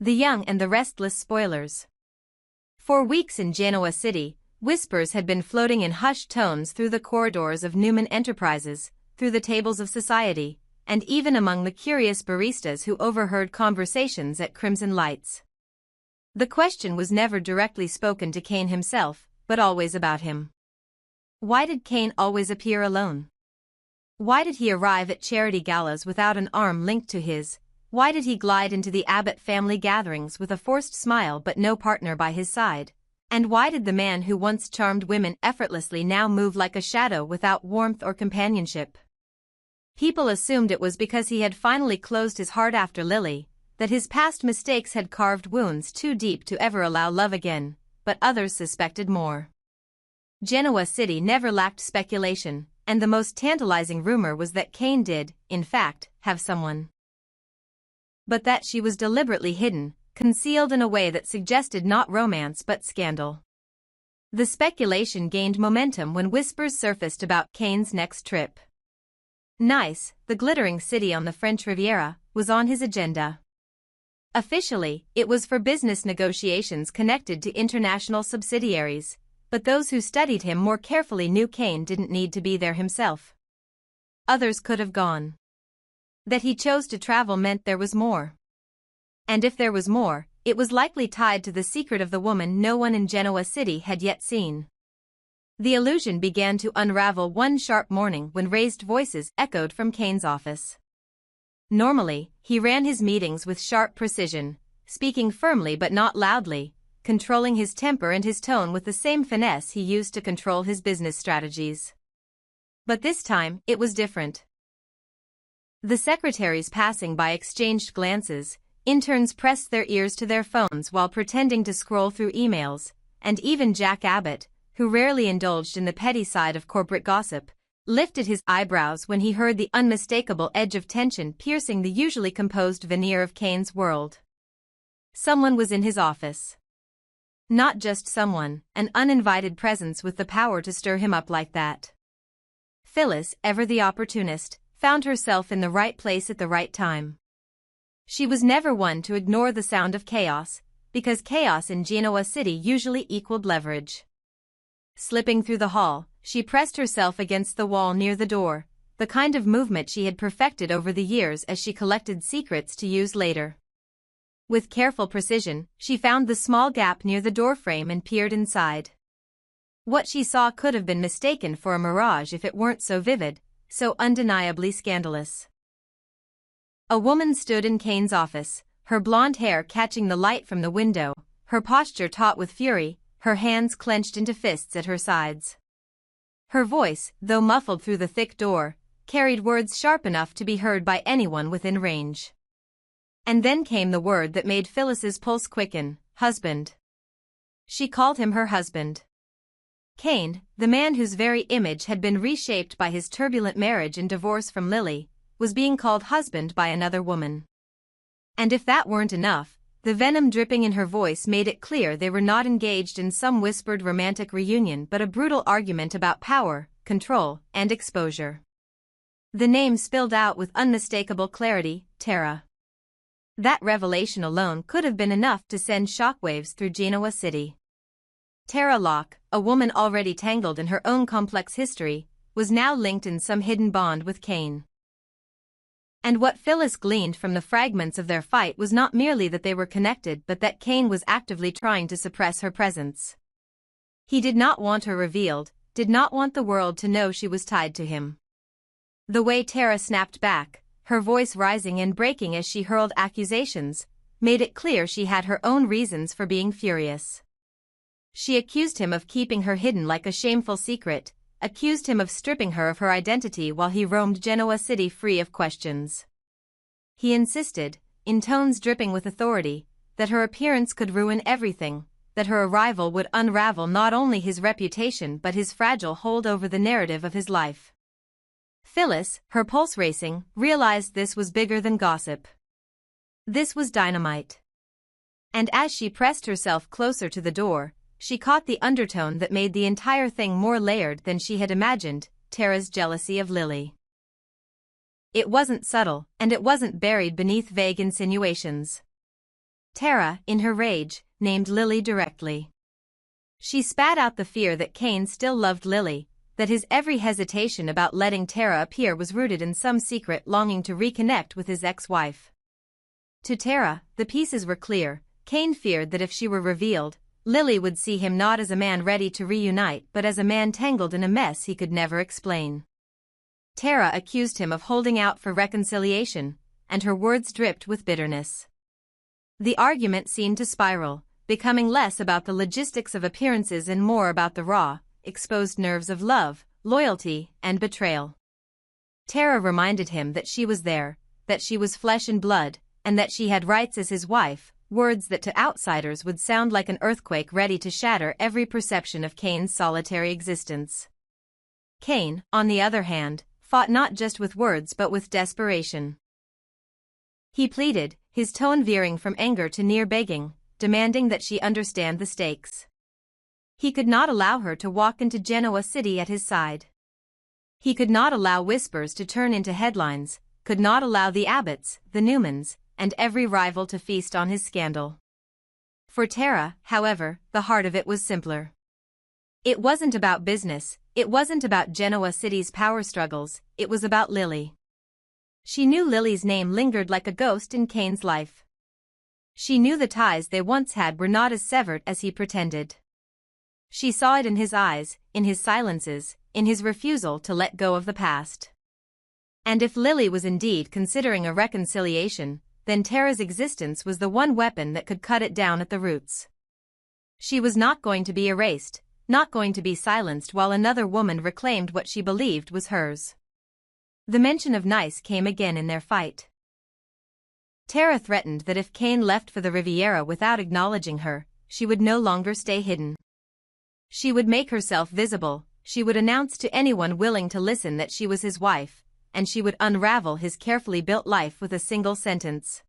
The Young and the Restless spoilers. For weeks in Genoa City, whispers had been floating in hushed tones through the corridors of Newman Enterprises, through the tables of society, and even among the curious baristas who overheard conversations at Crimson Lights. The question was never directly spoken to Kane himself, but always about him. Why did Kane always appear alone? Why did he arrive at charity galas without an arm linked to his? Why did he glide into the Abbott family gatherings with a forced smile but no partner by his side? And why did the man who once charmed women effortlessly now move like a shadow without warmth or companionship? People assumed it was because he had finally closed his heart after Lily, that his past mistakes had carved wounds too deep to ever allow love again, but others suspected more. Genoa City never lacked speculation, and the most tantalizing rumor was that Kane did, in fact, have someone. But that she was deliberately hidden, concealed in a way that suggested not romance but scandal. The speculation gained momentum when whispers surfaced about Kane's next trip. Nice, the glittering city on the French Riviera, was on his agenda. Officially, it was for business negotiations connected to international subsidiaries, but those who studied him more carefully knew Kane didn't need to be there himself. Others could have gone. That he chose to travel meant there was more. And if there was more, it was likely tied to the secret of the woman no one in Genoa City had yet seen. The illusion began to unravel one sharp morning when raised voices echoed from Kane's office. Normally, he ran his meetings with sharp precision, speaking firmly but not loudly, controlling his temper and his tone with the same finesse he used to control his business strategies. But this time, it was different. The secretaries passing by exchanged glances, interns pressed their ears to their phones while pretending to scroll through emails, and even Jack Abbott, who rarely indulged in the petty side of corporate gossip, lifted his eyebrows when he heard the unmistakable edge of tension piercing the usually composed veneer of Kane's world. Someone was in his office. Not just someone, an uninvited presence with the power to stir him up like that. Phyllis, ever the opportunist, found herself in the right place at the right time. She was never one to ignore the sound of chaos, because chaos in Genoa City usually equaled leverage. Slipping through the hall, she pressed herself against the wall near the door, the kind of movement she had perfected over the years as she collected secrets to use later. With careful precision, she found the small gap near the doorframe and peered inside. What she saw could have been mistaken for a mirage if it weren't so vivid, so undeniably scandalous. A woman stood in Kane's office, her blonde hair catching the light from the window, her posture taut with fury, her hands clenched into fists at her sides. Her voice, though muffled through the thick door, carried words sharp enough to be heard by anyone within range. And then came the word that made Phyllis's pulse quicken: husband. She called him her husband. Kane, the man whose very image had been reshaped by his turbulent marriage and divorce from Lily, was being called husband by another woman. And if that weren't enough, the venom dripping in her voice made it clear they were not engaged in some whispered romantic reunion but a brutal argument about power, control, and exposure. The name spilled out with unmistakable clarity: Tara. That revelation alone could have been enough to send shockwaves through Genoa City. Tara Locke, a woman already tangled in her own complex history, was now linked in some hidden bond with Kane. And what Phyllis gleaned from the fragments of their fight was not merely that they were connected but that Kane was actively trying to suppress her presence. He did not want her revealed, did not want the world to know she was tied to him. The way Tara snapped back, her voice rising and breaking as she hurled accusations, made it clear she had her own reasons for being furious. She accused him of keeping her hidden like a shameful secret, accused him of stripping her of her identity while he roamed Genoa City free of questions. He insisted, in tones dripping with authority, that her appearance could ruin everything, that her arrival would unravel not only his reputation but his fragile hold over the narrative of his life. Phyllis, her pulse racing, realized this was bigger than gossip. This was dynamite. And as she pressed herself closer to the door, she caught the undertone that made the entire thing more layered than she had imagined: Tara's jealousy of Lily. It wasn't subtle, and it wasn't buried beneath vague insinuations. Tara, in her rage, named Lily directly. She spat out the fear that Kane still loved Lily, that his every hesitation about letting Tara appear was rooted in some secret longing to reconnect with his ex-wife. To Tara, the pieces were clear. Kane feared that if she were revealed, Lily would see him not as a man ready to reunite but as a man tangled in a mess he could never explain. Tara accused him of holding out for reconciliation, and her words dripped with bitterness. The argument seemed to spiral, becoming less about the logistics of appearances and more about the raw, exposed nerves of love, loyalty, and betrayal. Tara reminded him that she was there, that she was flesh and blood, and that she had rights as his wife, words that to outsiders would sound like an earthquake ready to shatter every perception of Kane's solitary existence. Kane, on the other hand, fought not just with words but with desperation. He pleaded, his tone veering from anger to near begging, demanding that she understand the stakes. He could not allow her to walk into Genoa City at his side. He could not allow whispers to turn into headlines, could not allow the Abbotts, the Newmans, and every rival to feast on his scandal. For Tara, however, the heart of it was simpler. It wasn't about business, it wasn't about Genoa City's power struggles, it was about Lily. She knew Lily's name lingered like a ghost in Kane's life. She knew the ties they once had were not as severed as he pretended. She saw it in his eyes, in his silences, in his refusal to let go of the past. And if Lily was indeed considering a reconciliation, then Tara's existence was the one weapon that could cut it down at the roots. She was not going to be erased, not going to be silenced while another woman reclaimed what she believed was hers. The mention of Nice came again in their fight. Tara threatened that if Kane left for the Riviera without acknowledging her, she would no longer stay hidden. She would make herself visible, she would announce to anyone willing to listen that she was his wife, and she would unravel his carefully built life with a single sentence.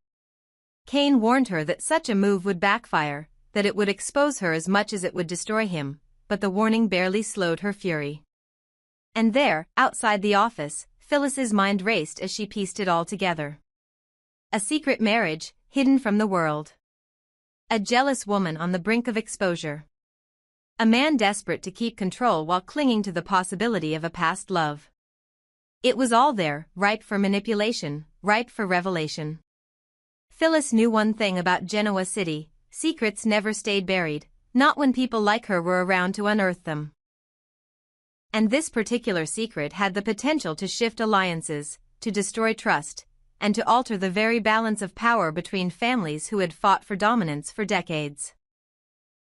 Kane warned her that such a move would backfire, that it would expose her as much as it would destroy him, but the warning barely slowed her fury. And there, outside the office, Phyllis's mind raced as she pieced it all together. A secret marriage, hidden from the world. A jealous woman on the brink of exposure. A man desperate to keep control while clinging to the possibility of a past love. It was all there, ripe for manipulation, ripe for revelation. Phyllis knew one thing about Genoa City: secrets never stayed buried, not when people like her were around to unearth them. And this particular secret had the potential to shift alliances, to destroy trust, and to alter the very balance of power between families who had fought for dominance for decades.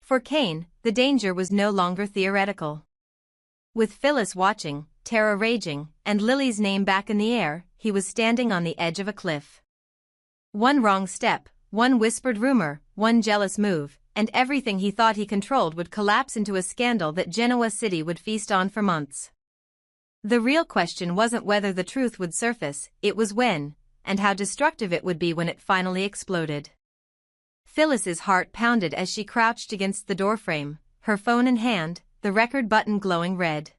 For Kane, the danger was no longer theoretical. With Phyllis watching, Tara raging, and Lily's name back in the air, he was standing on the edge of a cliff. One wrong step, one whispered rumor, one jealous move, and everything he thought he controlled would collapse into a scandal that Genoa City would feast on for months. The real question wasn't whether the truth would surface, it was when, and how destructive it would be when it finally exploded. Phyllis's heart pounded as she crouched against the doorframe, her phone in hand, the record button glowing red.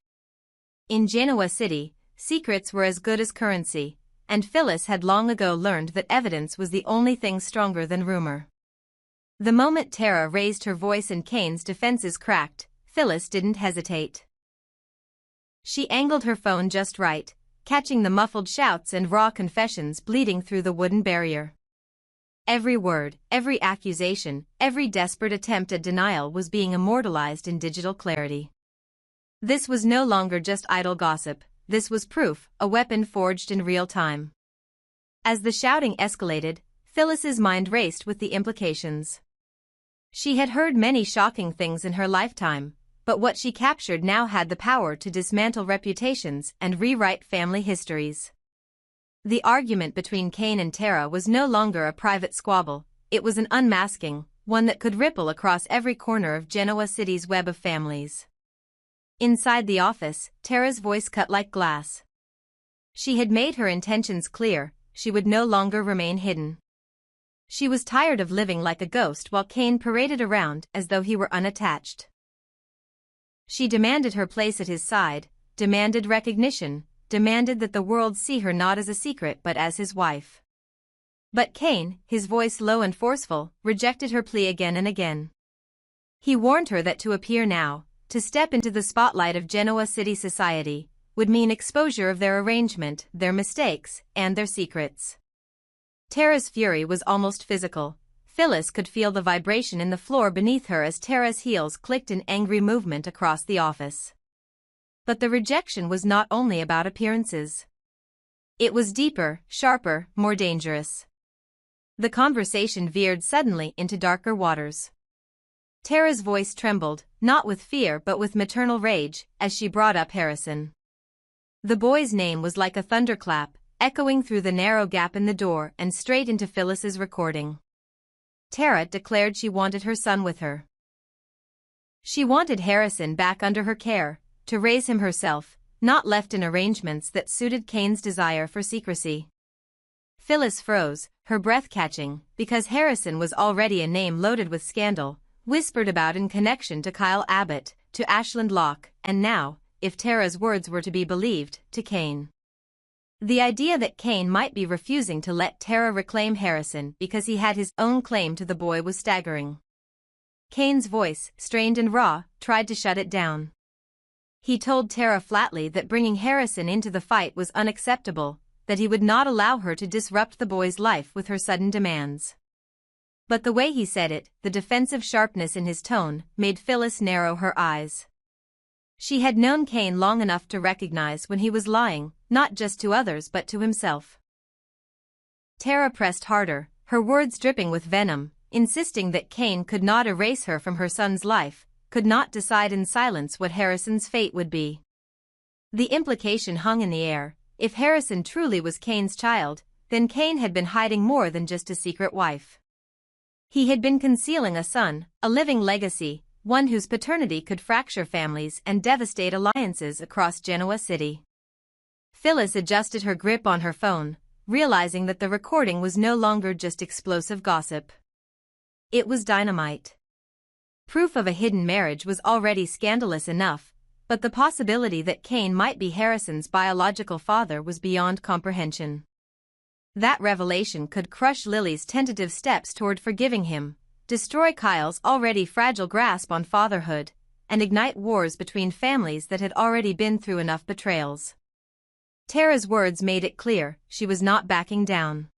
In Genoa City, secrets were as good as currency, and Phyllis had long ago learned that evidence was the only thing stronger than rumor. The moment Tara raised her voice and Kane's defenses cracked, Phyllis didn't hesitate. She angled her phone just right, catching the muffled shouts and raw confessions bleeding through the wooden barrier. Every word, every accusation, every desperate attempt at denial was being immortalized in digital clarity. This was no longer just idle gossip, this was proof, a weapon forged in real time. As the shouting escalated, Phyllis's mind raced with the implications. She had heard many shocking things in her lifetime, but what she captured now had the power to dismantle reputations and rewrite family histories. The argument between Kane and Tara was no longer a private squabble, it was an unmasking, one that could ripple across every corner of Genoa City's web of families. Inside the office, Tara's voice cut like glass. She had made her intentions clear, she would no longer remain hidden. She was tired of living like a ghost while Kane paraded around as though he were unattached. She demanded her place at his side, demanded recognition, demanded that the world see her not as a secret but as his wife. But Kane, his voice low and forceful, rejected her plea again and again. He warned her that to appear now, to step into the spotlight of Genoa City society, would mean exposure of their arrangement, their mistakes, and their secrets. Tara's fury was almost physical. Phyllis could feel the vibration in the floor beneath her as Tara's heels clicked in angry movement across the office. But the rejection was not only about appearances. It was deeper, sharper, more dangerous. The conversation veered suddenly into darker waters. Tara's voice trembled, not with fear but with maternal rage, as she brought up Harrison. The boy's name was like a thunderclap, echoing through the narrow gap in the door and straight into Phyllis's recording. Tara declared she wanted her son with her. She wanted Harrison back under her care, to raise him herself, not left in arrangements that suited Kane's desire for secrecy. Phyllis froze, her breath catching, because Harrison was already a name loaded with scandal, whispered about in connection to Kyle Abbott, to Ashland Locke, and now, if Tara's words were to be believed, to Kane. The idea that Kane might be refusing to let Tara reclaim Harrison because he had his own claim to the boy was staggering. Kane's voice, strained and raw, tried to shut it down. He told Tara flatly that bringing Harrison into the fight was unacceptable, that he would not allow her to disrupt the boy's life with her sudden demands. But the way he said it, the defensive sharpness in his tone, made Phyllis narrow her eyes. She had known Kane long enough to recognize when he was lying, not just to others but to himself. Tara pressed harder, her words dripping with venom, insisting that Kane could not erase her from her son's life, could not decide in silence what Harrison's fate would be. The implication hung in the air: if Harrison truly was Kane's child, then Kane had been hiding more than just a secret wife. He had been concealing a son, a living legacy, one whose paternity could fracture families and devastate alliances across Genoa City. Phyllis adjusted her grip on her phone, realizing that the recording was no longer just explosive gossip. It was dynamite. Proof of a hidden marriage was already scandalous enough, but the possibility that Kane might be Harrison's biological father was beyond comprehension. That revelation could crush Lily's tentative steps toward forgiving him, destroy Kyle's already fragile grasp on fatherhood, and ignite wars between families that had already been through enough betrayals. Tara's words made it clear, she was not backing down.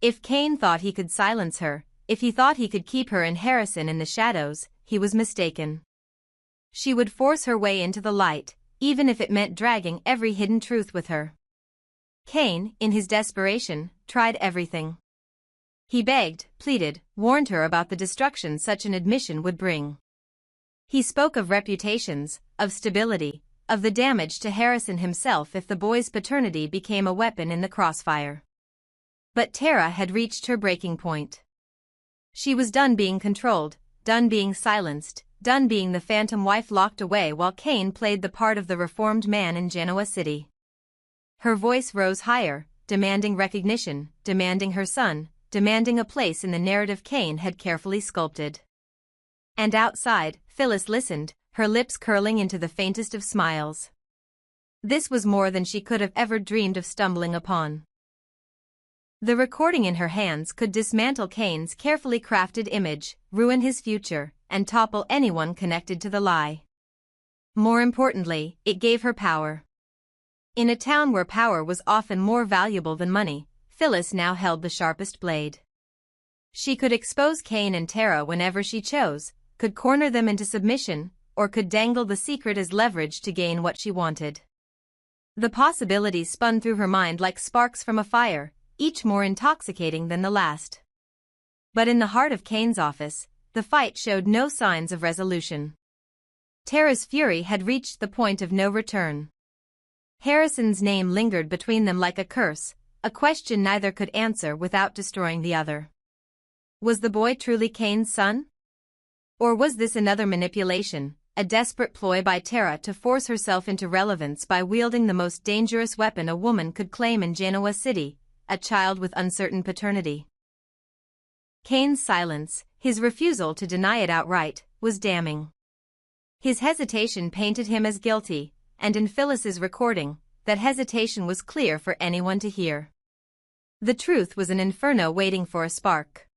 If Kane thought he could silence her, if he thought he could keep her and Harrison in the shadows, he was mistaken. She would force her way into the light, even if it meant dragging every hidden truth with her. Kane, in his desperation, tried everything. He begged, pleaded, warned her about the destruction such an admission would bring. He spoke of reputations, of stability, of the damage to Harrison himself if the boy's paternity became a weapon in the crossfire. But Tara had reached her breaking point. She was done being controlled, done being silenced, done being the phantom wife locked away while Kane played the part of the reformed man in Genoa City. Her voice rose higher, demanding recognition, demanding her son, demanding a place in the narrative Kane had carefully sculpted. And outside, Phyllis listened, her lips curling into the faintest of smiles. This was more than she could have ever dreamed of stumbling upon. The recording in her hands could dismantle Kane's carefully crafted image, ruin his future, and topple anyone connected to the lie. More importantly, it gave her power. In a town where power was often more valuable than money, Phyllis now held the sharpest blade. She could expose Kane and Tara whenever she chose, could corner them into submission, or could dangle the secret as leverage to gain what she wanted. The possibilities spun through her mind like sparks from a fire, each more intoxicating than the last. But in the heart of Kane's office, the fight showed no signs of resolution. Tara's fury had reached the point of no return. Harrison's name lingered between them like a curse, a question neither could answer without destroying the other. Was the boy truly Kane's son? Or was this another manipulation, a desperate ploy by Tara to force herself into relevance by wielding the most dangerous weapon a woman could claim in Genoa City, a child with uncertain paternity? Kane's silence, his refusal to deny it outright, was damning. His hesitation painted him as guilty, and in Phyllis's recording, that hesitation was clear for anyone to hear. The truth was an inferno waiting for a spark.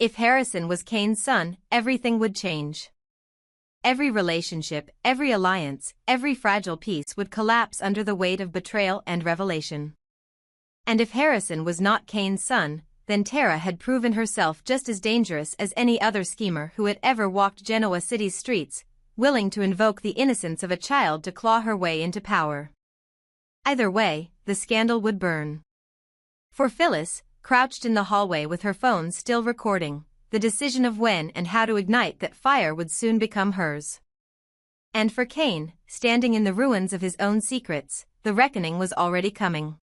If Harrison was Kane's son, everything would change. Every relationship, every alliance, every fragile piece would collapse under the weight of betrayal and revelation. And if Harrison was not Kane's son, then Tara had proven herself just as dangerous as any other schemer who had ever walked Genoa City's streets, willing to invoke the innocence of a child to claw her way into power. Either way, the scandal would burn. For Phyllis, crouched in the hallway with her phone still recording, the decision of when and how to ignite that fire would soon become hers. And for Kane, standing in the ruins of his own secrets, the reckoning was already coming.